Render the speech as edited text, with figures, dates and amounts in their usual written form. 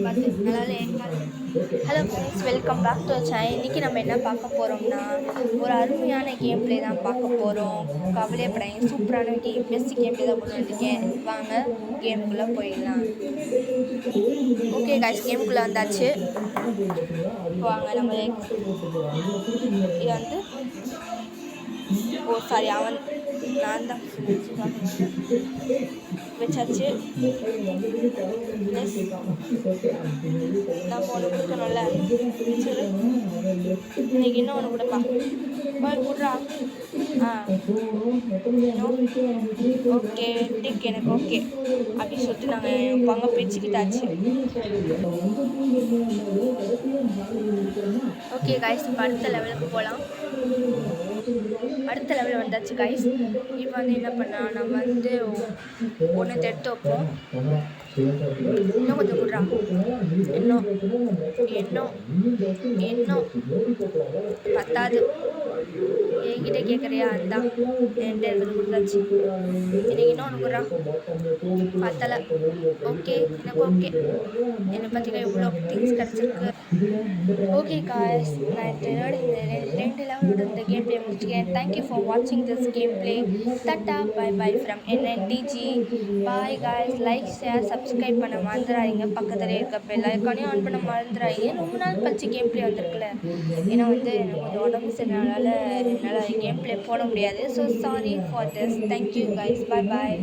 பார்த்து நல்லா hello friends, welcome back to channel. இன்றைக்கி நம்ம என்ன பார்க்க போகிறோம்னா ஒரு அருமையான கேம் ப்ளே தான் பார்க்க போகிறோம். கவலைப்படாதீங்க, சூப்பரான கேம், பெஸ்ட் கேம் ப்ளே தான் கொண்டு வந்திருக்கேன். வாங்க கேமுக்குள்ளே போயிடலாம். ஓகே காய்ஸ், கேமுக்குள்ளே வந்தாச்சு. வாங்க நம்ம இது வந்து அவன் நான் தான் வச்சாச்சு. நான் ஒன்று கொடுக்கணும்ல, சரி இன்னைக்கு இன்னும் ஒன்று கொடுப்பா போய் விட்றா. ஓகே டிக், எனக்கு ஓகே அப்படி சொல்லிட்டு நாங்கள் பங்க பிரிச்சுக்கிட்டாச்சு. ஓகே காய்ஸ், இப்போ அடுத்த லெவலுக்கு போகலாம். அடுத்த லெவலில் வந்தாச்சு காய்ஸ். இப்போ வந்து என்ன பண்ணால் நம்ம வந்து ஒன்று எடுத்து வைப்போம். இன்னும் கொஞ்சம் கொடுறா, இன்னும் பத்தாது. என்கிட்ட கேட்குறியா? அந்த என்கிட்ட இருக்கிறது கொடுத்தாச்சு. எனக்கு இன்னும் ஒன்று கொடுறா, பத்தலை. ஓகே, எனக்கு ஓகே. என்னை பற்றினா எவ்வளோ திங்ஸ் கிடச்சிருக்கு. ஓகே காய்ஸ், நான் என்னோட இந்த 2 லெவலோட இந்த கேம் ப்ளே முடிச்சுக்கேன். தேங்க்யூ ஃபார் வாட்சிங் திஸ் கேம் ப்ளே. தட்டா bye bye from NNTG. Bye guys. Like, share, subscribe பண்ண மறந்துடாதீங்க. பக்கத்தில் இருக்க பெல் ஐக்கானையும் ஆன் பண்ண மறந்துடாதீங்க. ரொம்ப நாள் கழிச்சு கேம் ப்ளே வந்திருக்குல்ல, ஏன்னா வந்து எனக்கு கொஞ்சம் உடம்பு சரினால என்னால் கேம் ப்ளே போட முடியாது. So sorry for this. Thank you guys. Bye bye.